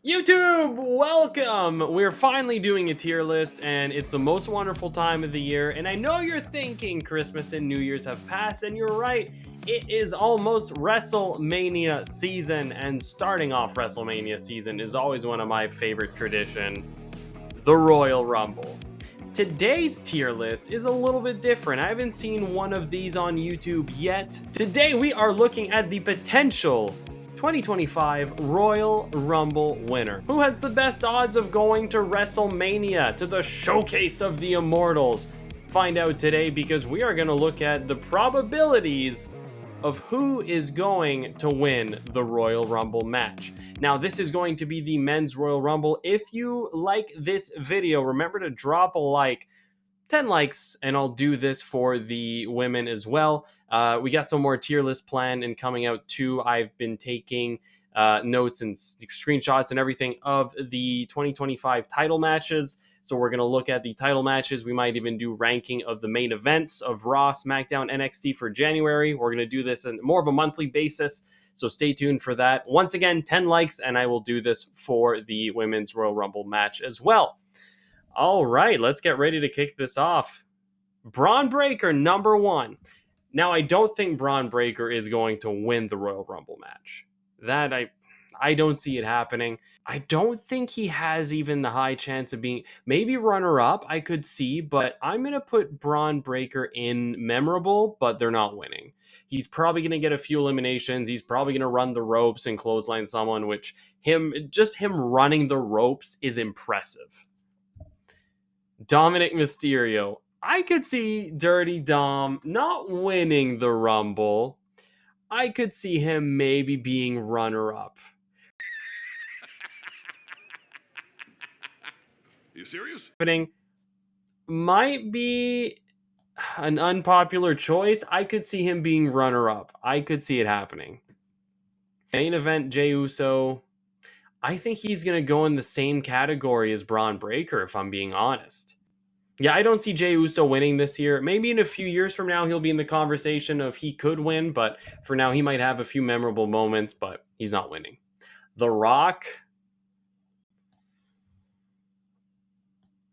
YouTube, welcome! We're finally doing a tier list, and it's the most wonderful time of the year. And I know you're thinking Christmas and New Year's have passed, and you're right. It is almost WrestleMania season, and starting off WrestleMania season is always one of my favorite tradition, the Royal Rumble. Today's tier list is a little bit different. I haven't seen one of these on YouTube yet. Today we are looking at the potential 2025 Royal Rumble winner. Who has the best odds of going to WrestleMania, to the showcase of the immortals? Find out today, because we are going to look at the probabilities of who is going to win the Royal Rumble match. Now, this is going to be the men's Royal Rumble. If you like this video, remember to drop a like. 10 likes, and I'll do this for the women as well. We got some more tier list planned and coming out too. I've been taking notes and screenshots and everything of the 2025 title matches. So we're going to look at the title matches. We might even do ranking of the main events of Raw, SmackDown, NXT for January. We're going to do this on more of a monthly basis. So stay tuned for that. Once again, 10 likes, and I will do this for the women's Royal Rumble match as well. All right, let's get ready to kick this off. Bron Breakker, number one. Now, I don't think Bron Breakker is going to win the Royal Rumble match. That I don't see it happening. I don't think he has even the high chance of being, maybe runner-up, I could see, but I'm going to put Bron Breakker in memorable, but they're not winning. He's probably going to get a few eliminations. He's probably going to run the ropes and clothesline someone, which him running the ropes is impressive. Dominic Mysterio. I could see Dirty Dom not winning the Rumble. I could see him maybe being runner-up. You serious? Might be an unpopular choice. I could see him being runner-up. I could see it happening. Main event, Jey Uso. I think he's going to go in the same category as Bron Breakker, if I'm being honest. Yeah, I don't see Jey Uso winning this year. Maybe in a few years from now, he'll be in the conversation of he could win, but for now, he might have a few memorable moments, but he's not winning. The Rock.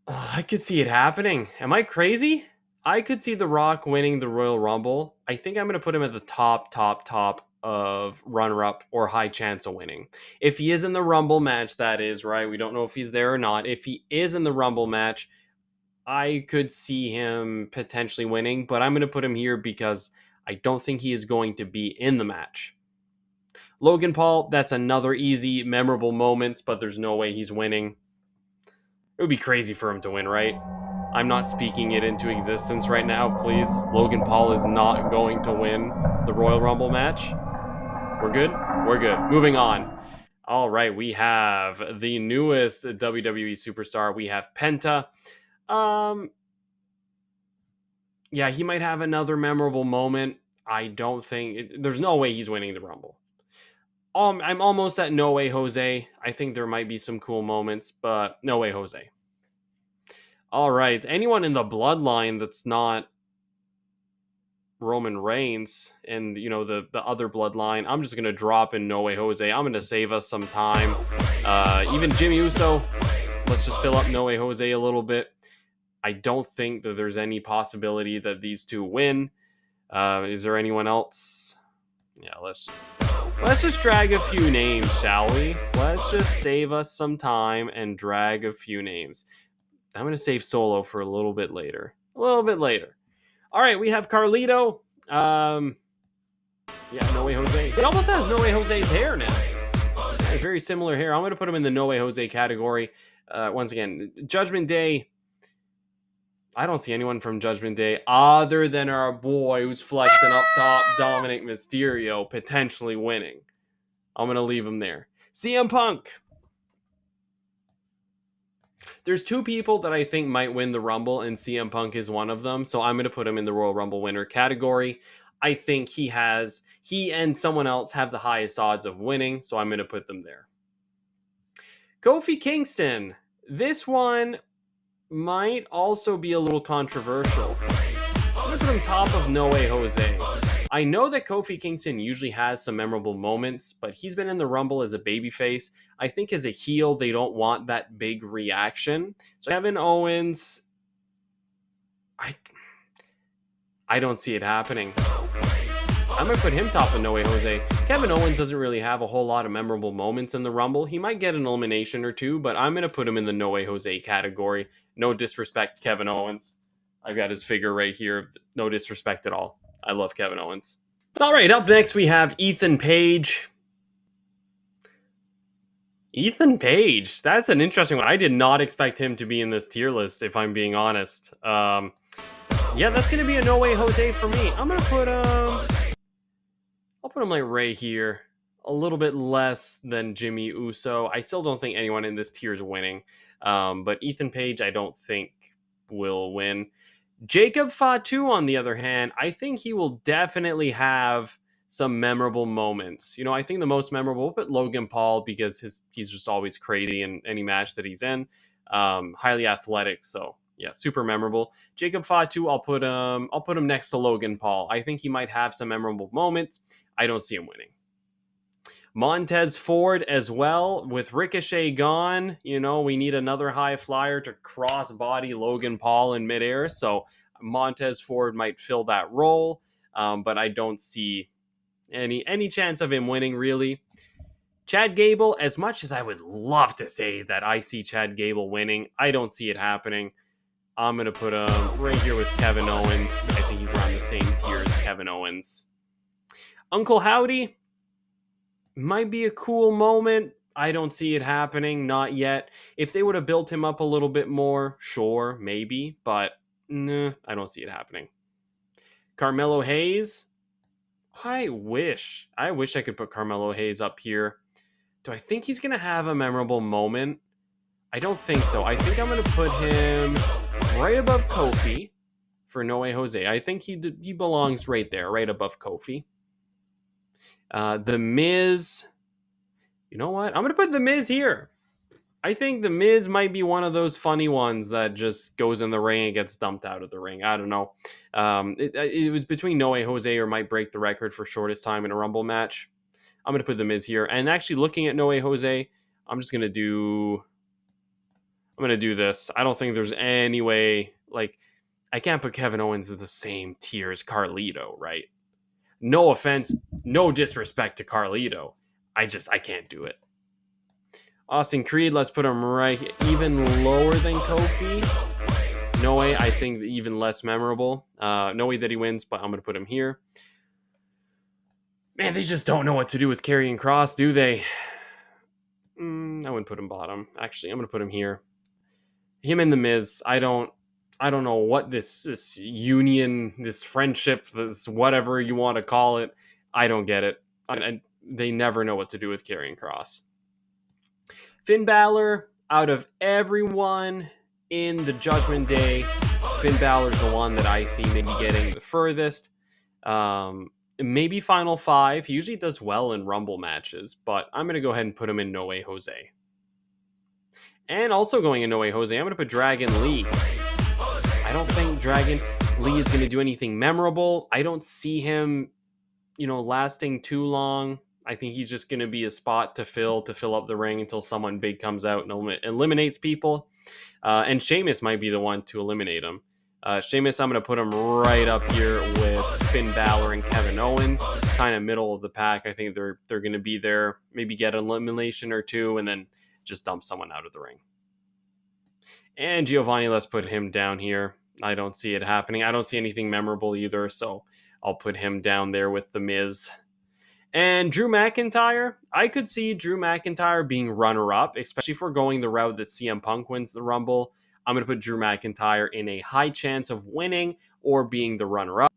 Oh, I could see it happening. Am I crazy? I could see The Rock winning the Royal Rumble. I think I'm going to put him at the top of runner-up or high chance of winning. If he is in the Rumble match, that is, right? We don't know if he's there or not. If he is in the Rumble match, I could see him potentially winning, but I'm going to put him here because I don't think he is going to be in the match. Logan Paul, that's another easy, memorable moment, but there's no way he's winning. It would be crazy for him to win, right? I'm not speaking it into existence right now, please. Logan Paul is not going to win the Royal Rumble match. We're good? We're good. Moving on. All right, we have the newest WWE superstar. We have Penta. Yeah, he might have another memorable moment. I don't think there's no way he's winning the Rumble. I'm almost at No Way Jose. I think there might be some cool moments, but No Way Jose. All right, anyone in the bloodline that's not Roman Reigns and the other bloodline, I'm just gonna drop in No Way Jose. I'm gonna save us some time. Even Jimmy Uso. Let's just fill up No Way Jose a little bit. I don't think that there's any possibility that these two win. Is there anyone else? Yeah, let's just drag a few names, shall we? Let's just save us some time and drag a few names. I'm going to save Solo for a little bit later. All right, we have Carlito. Yeah, No Way Jose. He almost has No Way Jose's hair now. Very similar hair. I'm going to put him in the No Way Jose category. Once again, Judgment Day. I don't see anyone from Judgment Day other than our boy who's flexing up top, Dominic Mysterio, potentially winning. I'm going to leave him there. CM Punk. There's two people that I think might win the Rumble, and CM Punk is one of them, so I'm going to put him in the Royal Rumble winner category. I think he and someone else have the highest odds of winning, so I'm going to put them there. Kofi Kingston. This one might also be a little controversial. I'm going to put him top of No Way Jose. I know that Kofi Kingston usually has some memorable moments, but he's been in the Rumble as a babyface. I think as a heel, they don't want that big reaction. So Kevin Owens, I I don't see it happening. I'm going to put him top of No Way Jose. Kevin Owens doesn't really have a whole lot of memorable moments in the Rumble. He might get an elimination or two, but I'm going to put him in the No Way Jose category. No disrespect, Kevin Owens. I've got his figure right here. No disrespect at all. I love Kevin Owens. All right, up next we have Ethan Page. Ethan Page. That's an interesting one. I did not expect him to be in this tier list, if I'm being honest. Yeah, that's going to be a No Way Jose for me. I'm going to put I'll put him like right here. A little bit less than Jimmy Uso. I still don't think anyone in this tier is winning. But Ethan Page, I don't think will win. Jacob Fatu, on the other hand, I think he will definitely have some memorable moments. I think the most memorable, we'll put Logan Paul because he's just always crazy in any match that he's in. Highly athletic, so yeah, super memorable. Jacob Fatu, I'll put him next to Logan Paul. I think he might have some memorable moments. I don't see him winning. Montez Ford as well. With Ricochet gone, we need another high flyer to cross body Logan Paul in midair. So Montez Ford might fill that role, but I don't see any chance of him winning, really. Chad Gable, as much as I would love to say that I see Chad Gable winning, I don't see it happening. I'm going to put him right here with Kevin Owens. I think he's around the same tier as Kevin Owens. Uncle Howdy might be a cool moment. I don't see it happening, not yet. If they would have built him up a little bit more, sure, maybe, but nah, I don't see it happening. Carmelo Hayes, I wish I could put Carmelo Hayes up here. Do I think he's going to have a memorable moment? I don't think so. I think I'm going to put him right above Kofi for No Way Jose. I think he belongs right there, right above Kofi. The Miz, you know what? I'm going to put The Miz here. I think The Miz might be one of those funny ones that just goes in the ring and gets dumped out of the ring. I don't know. It was between No Way Jose or might break the record for shortest time in a Rumble match. I'm going to put The Miz here. And actually looking at No Way Jose, I'm going to do this. I don't think there's any way, I can't put Kevin Owens at the same tier as Carlito, right? No offense, no disrespect to Carlito. I can't do it. Austin Creed, let's put him right even lower than Kofi. No way, I think even less memorable. No way that he wins, but I'm going to put him here. Man, they just don't know what to do with Karrion Kross, do they? I wouldn't put him bottom. Actually, I'm going to put him here. Him and The Miz, I don't know what this union, this friendship, this whatever you want to call it. I don't get it. They never know what to do with Karrion Kross. Finn Balor, out of everyone in the Judgment Day, Finn Balor's the one that I see maybe getting the furthest. Maybe Final 5. He usually does well in Rumble matches, but I'm going to go ahead and put him in No Way Jose. And also going in No Way Jose, I'm going to put Dragon Lee. I don't think Dragon Lee is going to do anything memorable. I don't see him, lasting too long. I think he's just going to be a spot to fill up the ring until someone big comes out and eliminates people. And Sheamus might be the one to eliminate him. Sheamus, I'm going to put him right up here with Finn Balor and Kevin Owens, kind of middle of the pack. I think they're going to be there, maybe get an elimination or two, and then just dump someone out of the ring. And Giovanni, let's put him down here. I don't see it happening. I don't see anything memorable either, so I'll put him down there with The Miz. And Drew McIntyre, I could see Drew McIntyre being runner-up, especially if we're going the route that CM Punk wins the Rumble. I'm going to put Drew McIntyre in a high chance of winning or being the runner-up.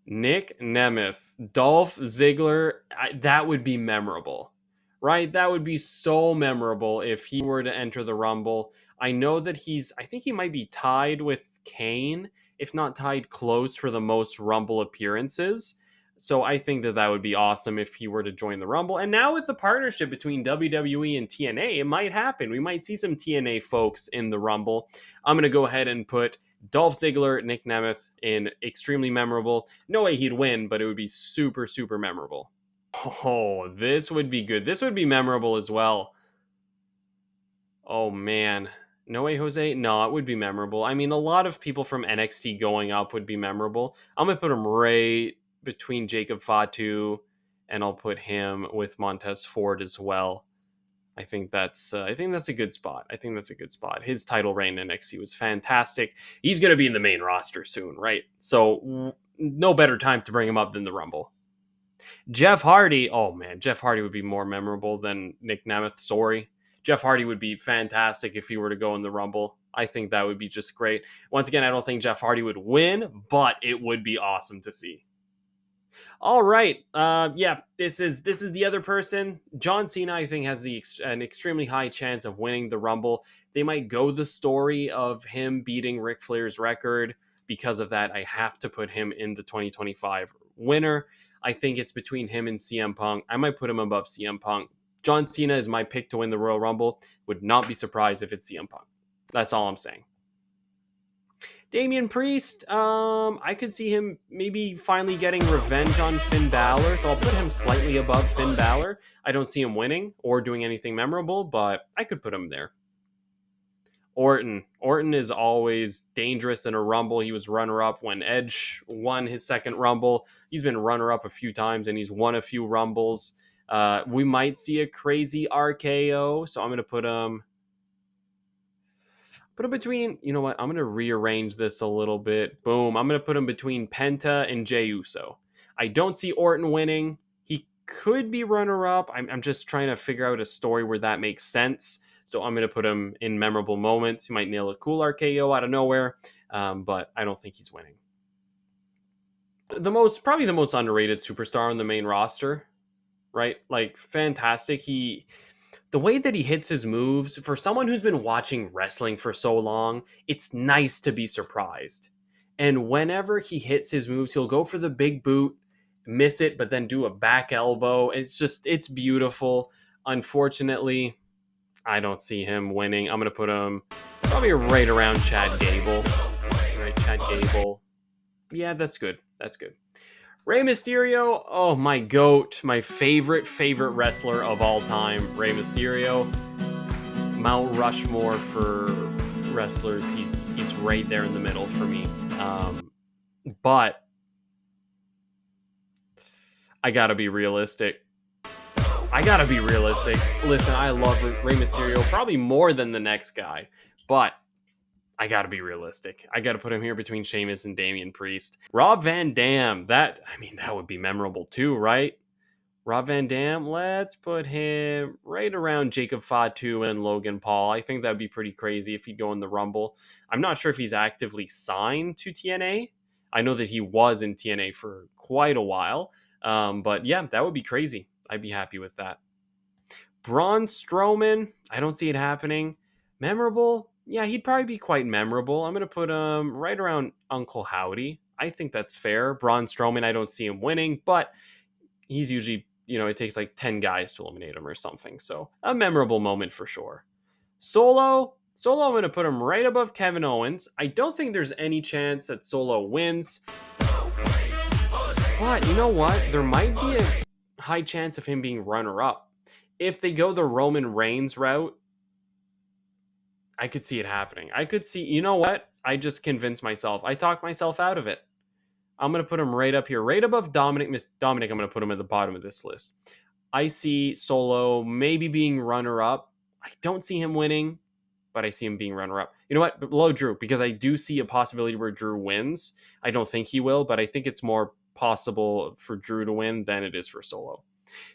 Nick Nemeth, Dolph Ziggler, that would be memorable, right? That would be so memorable if he were to enter the Rumble. I know that I think he might be tied with Kane, if not tied close for the most Rumble appearances. So I think that would be awesome if he were to join the Rumble. And now with the partnership between WWE and TNA, it might happen. We might see some TNA folks in the Rumble. I'm going to go ahead and put Dolph Ziggler, Nick Nemeth in extremely memorable. No way he'd win, but it would be super, super memorable. Oh, this would be good. This would be memorable as well. Oh man. No way, Jose? No, it would be memorable. I mean, a lot of people from NXT going up would be memorable. I'm going to put him right between Jacob Fatu, and I'll put him with Montez Ford as well. I think that's a good spot. I think that's a good spot. His title reign in NXT was fantastic. He's going to be in the main roster soon, right? So no better time to bring him up than the Rumble. Jeff Hardy, oh man, Jeff Hardy would be more memorable than Nick Nemeth. Sorry. Jeff Hardy would be fantastic if he were to go in the Rumble. I think that would be just great. Once again, I don't think Jeff Hardy would win, but it would be awesome to see. All right. Yeah, this is the other person. John Cena, I think, has an extremely high chance of winning the Rumble. They might go the story of him beating Ric Flair's record. Because of that, I have to put him in the 2025 winner. I think it's between him and CM Punk. I might put him above CM Punk. John Cena is my pick to win the Royal Rumble. Would not be surprised if it's CM Punk. That's all I'm saying. Damian Priest, I could see him maybe finally getting revenge on Finn Balor, so I'll put him slightly above Finn Balor. I don't see him winning or doing anything memorable, but I could put him there. Orton is always dangerous in a Rumble. He was runner-up when Edge won his second Rumble. He's been runner-up a few times, and he's won a few Rumbles. We might see a crazy RKO, so I'm going to put him between, you know what? I'm going to rearrange this a little bit. Boom. I'm going to put him between Penta and Jey Uso. I don't see Orton winning. He could be runner-up. I'm just trying to figure out a story where that makes sense. So I'm going to put him in memorable moments. He might nail a cool RKO out of nowhere, but I don't think he's winning. Probably the most underrated superstar on the main roster, right? Like, fantastic. The way that he hits his moves, for someone who's been watching wrestling for so long, it's nice to be surprised. And whenever he hits his moves, he'll go for the big boot, miss it, but then do a back elbow. It's beautiful. Unfortunately, I don't see him winning. I'm going to put him probably right around Chad Gable. Right, Chad Gable. Yeah, that's good. That's good. Rey Mysterio, oh, my goat, my favorite wrestler of all time, Rey Mysterio. Mount Rushmore for wrestlers, he's right there in the middle for me. But I gotta be realistic. Listen, I love Rey Mysterio probably more than the next guy, but I gotta be realistic. I gotta put him here between Sheamus and Damian Priest. Rob Van Dam, that would be memorable too, right? Rob Van Dam, let's put him right around Jacob Fatu and Logan Paul. I think that'd be pretty crazy if he'd go in the Rumble. I'm not sure if he's actively signed to TNA. I know that he was in TNA for quite a while. But yeah, that would be crazy. I'd be happy with that. Braun Strowman, I don't see it happening. Memorable? Yeah, he'd probably be quite memorable. I'm going to put him right around Uncle Howdy. I think that's fair. Braun Strowman, I don't see him winning, but he's usually, it takes like 10 guys to eliminate him or something. So a memorable moment for sure. Solo, I'm going to put him right above Kevin Owens. I don't think there's any chance that Solo wins. But you know what? There might be a high chance of him being runner-up. If they go the Roman Reigns route, I could see it happening. I could see, you know what? I just convinced myself. I talked myself out of it. I'm going to put him right up here, right above Dominic. Dominic, I'm going to put him at the bottom of this list. I see Solo maybe being runner-up. I don't see him winning, but I see him being runner-up. You know what? Below Drew, because I do see a possibility where Drew wins. I don't think he will, but I think it's more possible for Drew to win than it is for Solo.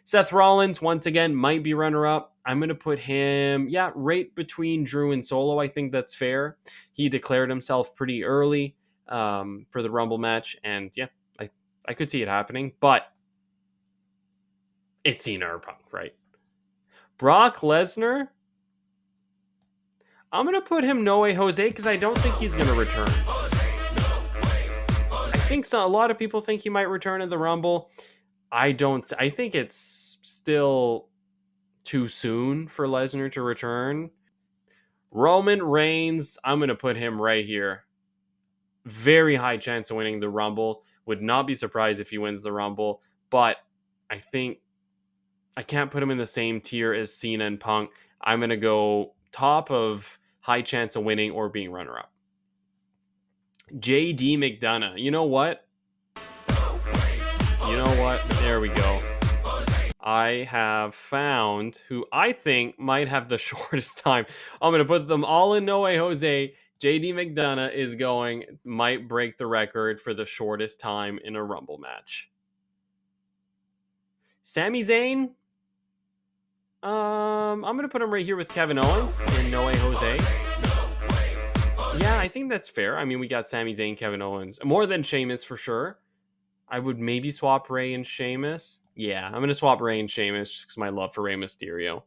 Seth Rollins, once again, might be runner-up. I'm going to put him, right between Drew and Solo. I think that's fair. He declared himself pretty early for the Rumble match, and I could see it happening, but it's Cena or Punk, right? Brock Lesnar, I'm going to put him No Way Jose because I don't think he's going to return. I think a lot of people think he might return in the Rumble. I don't. I think it's still too soon for Lesnar to return. Roman Reigns, I'm going to put him right here. very high chance of winning the Rumble. Would not be surprised if he wins the Rumble, but I think I can't put him in the same tier as Cena and Punk. I'm going to go top of high chance of winning or being runner up. JD McDonough. You know what? There we go. I have found who I think might have the shortest time. I'm going to put them all in No Way Jose. JD McDonough might break the record for the shortest time in a Rumble match. Sami Zayn, I'm going to put him right here with Kevin Owens in No Way Jose. Yeah, I think that's fair. I mean, we got Sami Zayn, Kevin Owens. More than Sheamus for sure. I would maybe swap Rey and Sheamus. Yeah, I'm going to swap Rey and Sheamus because my love for Rey Mysterio.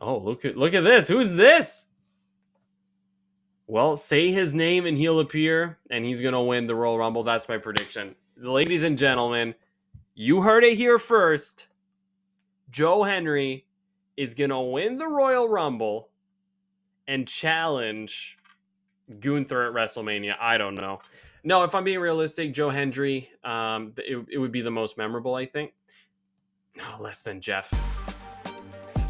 Oh, look at this. Who's this? Well, say his name and he'll appear, and he's going to win the Royal Rumble. That's my prediction. Ladies and gentlemen, you heard it here first. Joe Henry is going to win the Royal Rumble and challenge Gunther at WrestleMania. I don't know. No, if I'm being realistic, Joe Hendry, it would be the most memorable, I think. No, less than Jeff.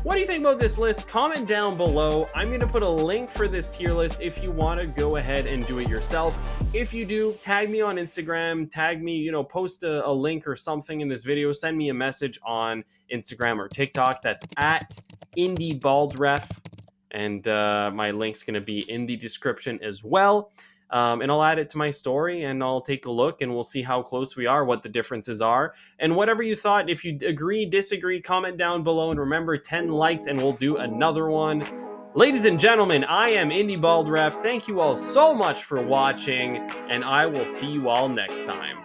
What do you think about this list? Comment down below. I'm going to put a link for this tier list if you want to go ahead and do it yourself. If you do, tag me on Instagram, tag me, post a link or something in this video. Send me a message on Instagram or TikTok. That's at IndieBaldRef. And my link's going to be in the description as well. And I'll add it to my story and I'll take a look and we'll see how close we are, what the differences are. And whatever you thought, if you agree, disagree, comment down below. And remember, 10 likes and we'll do another one. Ladies and gentlemen, I am IndieBaldRef. Thank you all so much for watching and I will see you all next time.